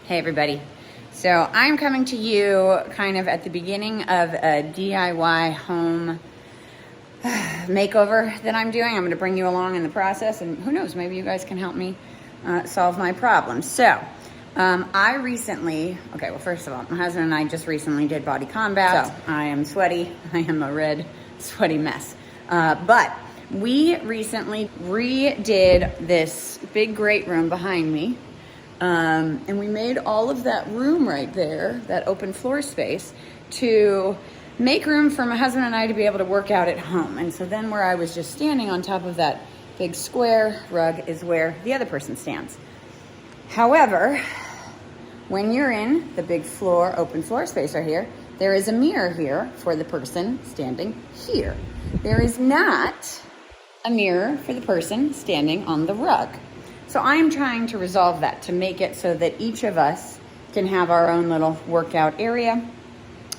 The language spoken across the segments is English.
Hey everybody. So I'm coming to you kind of at the beginning of a DIY home makeover that I'm doing. I'm going to bring you along in the process, and who knows, maybe you guys can help me solve my problem. So I recently, well, first of all, my husband and I just recently did body combat. So I am sweaty. I am a red, sweaty mess. But we recently redid this big great room behind me. And we made all of that room right there, that open floor space, to make room for my husband and I to be able to work out at home. And so then where I was just standing on top of that big square rug is where the other person stands. However, when you're in the big floor, open floor space right here, there is a mirror here for the person standing here. There is not a mirror for the person standing on the rug. So I'm trying to resolve that, to make it so that each of us can have our own little workout area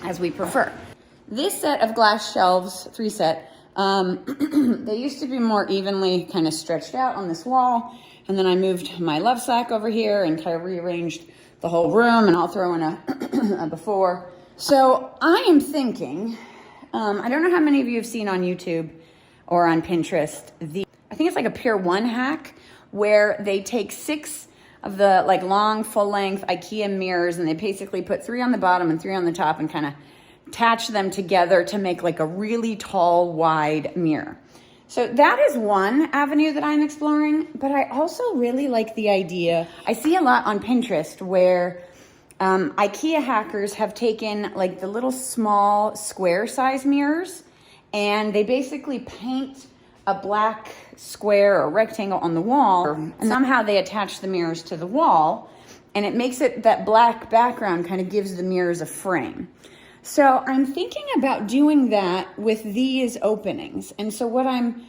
as we prefer. This set of glass shelves, 3 set, they used to be more evenly kind of stretched out on this wall. And then I moved my love sack over here and kind of rearranged the whole room, and I'll throw in a before. So I am thinking, I don't know how many of you have seen on YouTube or on Pinterest, I think it's like a Pier 1 hack, where they take 6 of the long full length IKEA mirrors, and they basically put 3 on the bottom and 3 on the top and kind of attach them together to make like a really tall, wide mirror. So that is one avenue that I'm exploring, but I also really like the idea. I see a lot on Pinterest where IKEA hackers have taken like the little small square size mirrors, and they basically paint a black square or rectangle on the wall, and somehow they attach the mirrors to the wall, and it makes it, that black background kind of gives the mirrors a frame. So I'm thinking about doing that with these openings. And so what I'm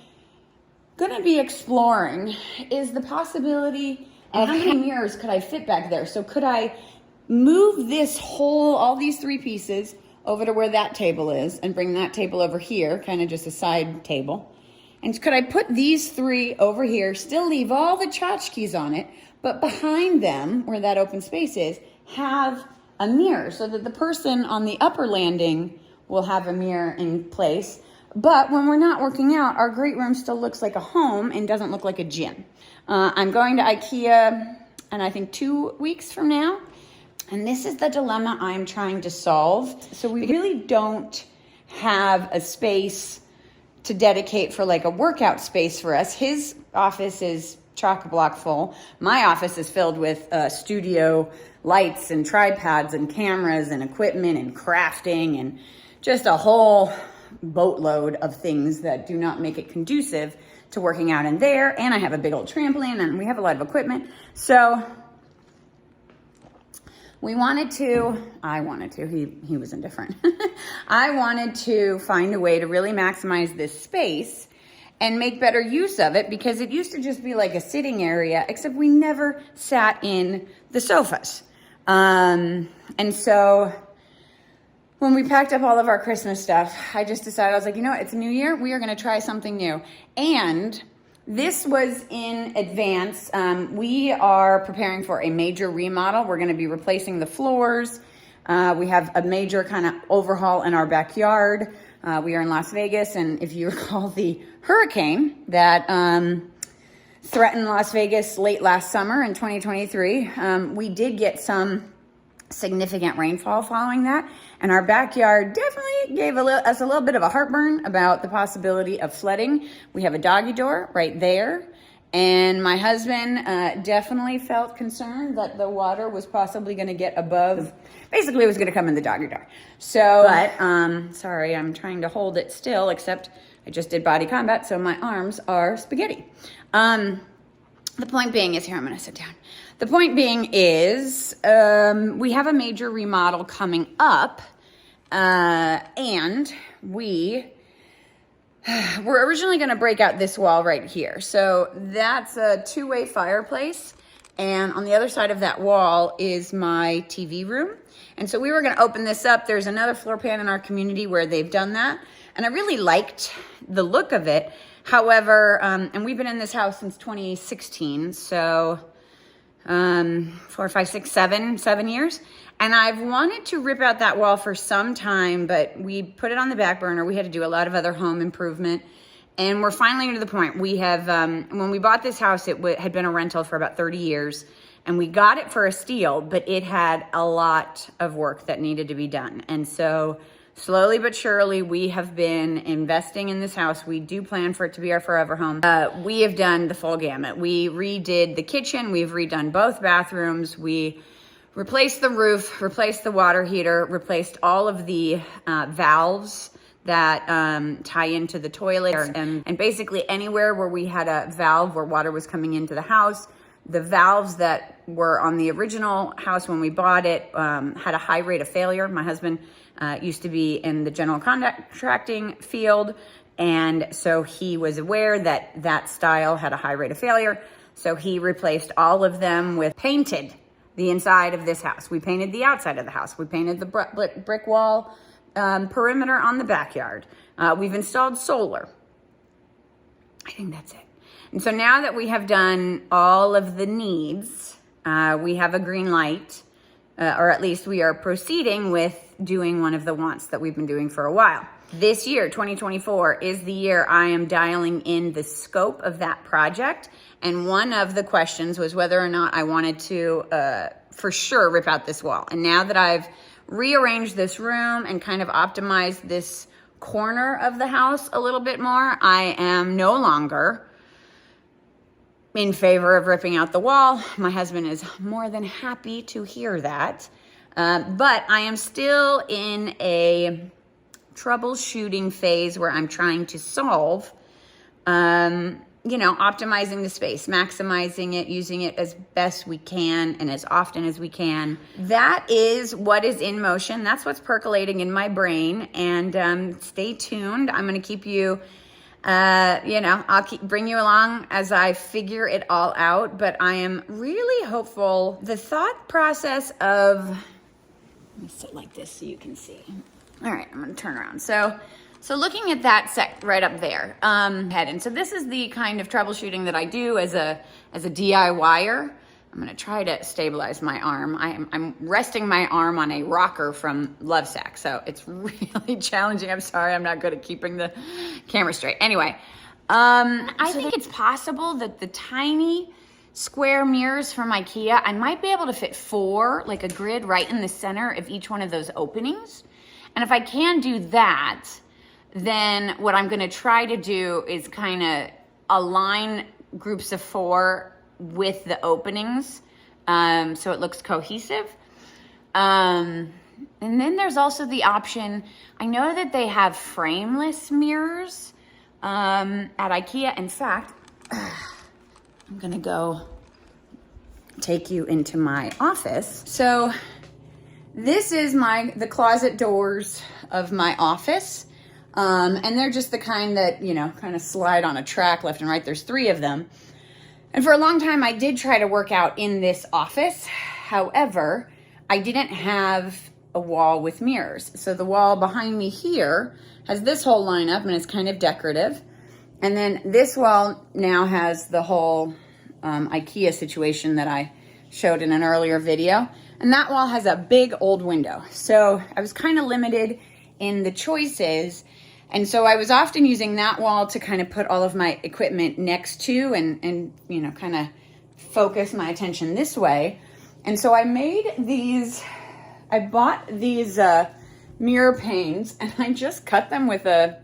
going to be exploring is the possibility of how many mirrors could I fit back there. So could I move this whole, all these 3 pieces over to where that table is, and bring that table over here, kind of just a side table. And could I put these 3 over here, still leave all the tchotchkes on it, but behind them, where that open space is, have a mirror so that the person on the upper landing will have a mirror in place. But when we're not working out, our great room still looks like a home and doesn't look like a gym. I'm going to IKEA, and I think 2 weeks from now. And this is the dilemma I'm trying to solve. So we really don't have a space to dedicate for like a workout space for us. His office is chock-a-block full. My office is filled with studio lights and tripods and cameras and equipment and crafting and just a whole boatload of things that do not make it conducive to working out in there. And I have a big old trampoline, and we have a lot of equipment. So I wanted to, he was indifferent. I wanted to find a way to really maximize this space and make better use of it, because it used to just be like a sitting area, except we never sat in the sofas. And so when we packed up all of our Christmas stuff, I just decided, I was like, it's a new year. We are going to try something new. And this was in advance. We are preparing for a major remodel. We're going to be replacing the floors. We have a major kind of overhaul in our backyard. We are in Las Vegas, and if you recall the hurricane that threatened Las Vegas late last summer in 2023, we did get some significant rainfall following that, and our backyard definitely gave us a little bit of a heartburn about the possibility of flooding. We have a doggy door right there, and my husband definitely felt concerned that the water was possibly going to get above, basically it was going to come in the doggy door. So, but sorry, I'm trying to hold it still, except I just did body combat, so my arms are spaghetti. The point being is, here, I'm going to sit down. The point being is, we have a major remodel coming up, and we're originally going to break out this wall right here. So that's a 2-way fireplace, and on the other side of that wall is my TV room. And so we were going to open this up. There's another floor plan in our community where they've done that, and I really liked the look of it. However, and we've been in this house since 2016, so 4, 5, 6, 7 years. And I've wanted to rip out that wall for some time, but we put it on the back burner. We had to do a lot of other home improvement. And we're finally to the point. We have, when we bought this house, it had been a rental for about 30 years. And we got it for a steal, but it had a lot of work that needed to be done. And so slowly but surely, we have been investing in this house. We do plan for it to be our forever home. We have done the full gamut. We redid the kitchen. We've redone both bathrooms. We replaced the roof, replaced the water heater, replaced all of the valves that tie into the toilets. And basically anywhere where we had a valve where water was coming into the house, the valves that were on the original house when we bought it had a high rate of failure. My husband used to be in the general contracting field, and so he was aware that that style had a high rate of failure. So he replaced all of them with painted the inside of this house. We painted the outside of the house. We painted the brick wall perimeter on the backyard. We've installed solar. I think that's it. And so now that we have done all of the needs, we have a green light, or at least we are proceeding with doing one of the wants that we've been doing for a while. This year, 2024, is the year I am dialing in the scope of that project. And one of the questions was whether or not I wanted to, for sure, rip out this wall. And now that I've rearranged this room and kind of optimized this corner of the house a little bit more, I am no longer in favor of ripping out the wall. My husband is more than happy to hear that. But I am still in a troubleshooting phase where I'm trying to solve, optimizing the space, maximizing it, using it as best we can and as often as we can. That is what is in motion. That's what's percolating in my brain. And stay tuned. I'm going to keep you, I'll bring you along as I figure it all out. But I am really hopeful. The thought process of, let me sit like this so you can see. All right, I'm going to turn around. So looking at that set right up there, and so this is the kind of troubleshooting that I do as a DIYer. I'm going to try to stabilize my arm. I'm resting my arm on a rocker from Lovesac, so it's really challenging. I'm sorry, I'm not good at keeping the camera straight. Anyway, I think it's possible that the tiny square mirrors from IKEA, I might be able to fit 4, like a grid right in the center of each one of those openings. And if I can do that, then what I'm gonna try to do is kind of align groups of 4 with the openings so it looks cohesive. And then there's also the option, I know that they have frameless mirrors at IKEA. In fact, I'm gonna go take you into my office. So this is the closet doors of my office. And they're just the kind that, kind of slide on a track left and right. There's 3 of them. And for a long time, I did try to work out in this office. However, I didn't have a wall with mirrors. So the wall behind me here has this whole lineup, and it's kind of decorative. And then this wall now has the whole IKEA situation that I showed in an earlier video. And that wall has a big old window. So I was kind of limited in the choices. And so I was often using that wall to kind of put all of my equipment next to and kind of focus my attention this way. And so I bought these mirror panes, and I just cut them with a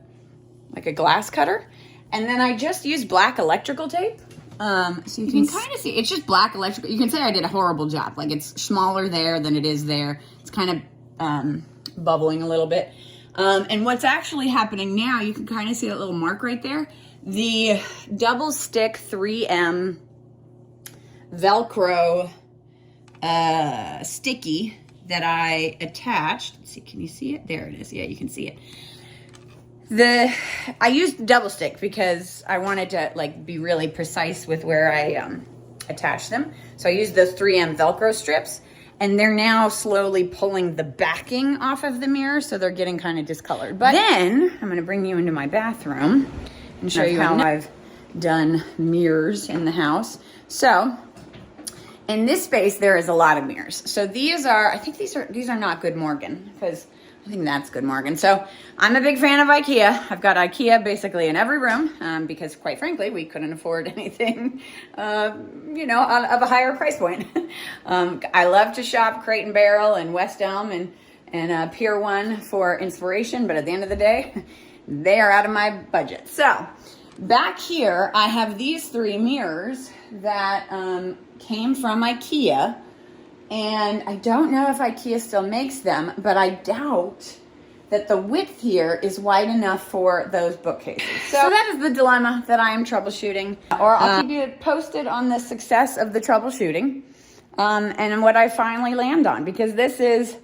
glass cutter. And then I just used black electrical tape. So you can kind of see, it's just black electrical. You can say I did a horrible job. Like, it's smaller there than it is there. It's kind of bubbling a little bit. And what's actually happening now, you can kind of see that little mark right there. The double stick 3M Velcro sticky that I attached. Let's see, can you see it? There it is. Yeah, you can see it. I used double stick because I wanted to be really precise with where I attach them. So I used those 3M Velcro strips. And they're now slowly pulling the backing off of the mirror, so they're getting kind of discolored. But then I'm gonna bring you into my bathroom and show you how I've done mirrors in the house. So In this space, there is a lot of mirrors. So these are, I think these are not Good Morgan, because I think that's Good Morgan. So I'm a big fan of IKEA. I've got IKEA basically in every room because quite frankly, we couldn't afford anything, you know, of a higher price point. I love to shop Crate and Barrel and West Elm and Pier 1 for inspiration, but at the end of the day, they are out of my budget. So back here, I have these 3 mirrors that came from IKEA. And I don't know if IKEA still makes them, but I doubt that the width here is wide enough for those bookcases. So that is the dilemma that I am troubleshooting. Or I'll keep you posted on the success of the troubleshooting and what I finally land on. Because this is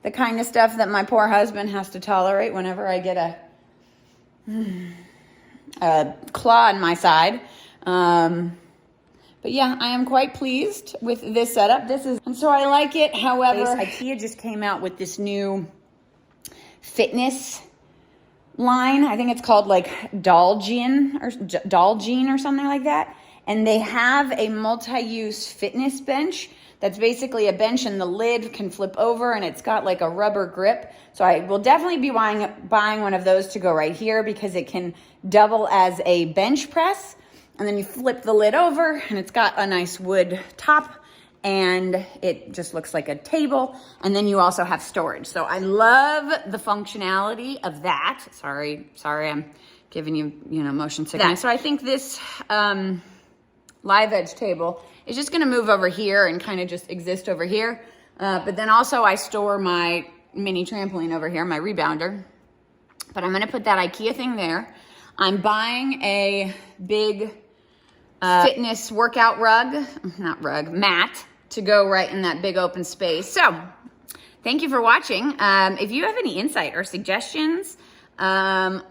the kind of stuff that my poor husband has to tolerate whenever I get a claw in my side. But yeah, I am quite pleased with this setup. And so I like it. However, IKEA just came out with this new fitness line. I think it's called like Dalgene or something like that. And they have a multi-use fitness bench that's basically a bench and the lid can flip over and it's got like a rubber grip. So I will definitely be buying one of those to go right here because it can double as a bench press. And then you flip the lid over and it's got a nice wood top and it just looks like a table. And then you also have storage. So I love the functionality of that. Sorry, I'm giving you, motion sickness. So I think this live edge table is just gonna move over here and kind of just exist over here. But then also I store my mini trampoline over here, my rebounder. But I'm gonna put that IKEA thing there. I'm buying a big fitness workout mat to go right in that big open space. So thank you for watching. If you have any insight or suggestions on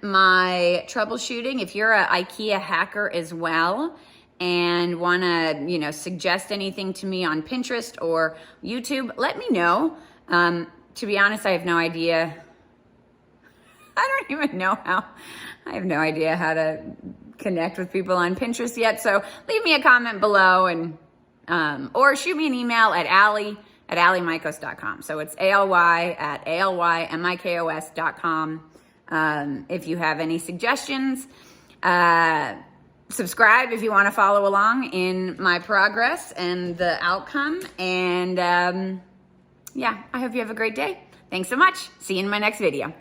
my troubleshooting, if you're an IKEA hacker as well and want to, suggest anything to me on Pinterest or YouTube, let me know. To be honest, I have no idea. I have no idea how to connect with people on Pinterest yet. So leave me a comment below and or shoot me an email at allymakos.com. So it's ALY@ALYMIKOS.com. If you have any suggestions, subscribe if you want to follow along in my progress and the outcome. And yeah, I hope you have a great day. Thanks so much. See you in my next video.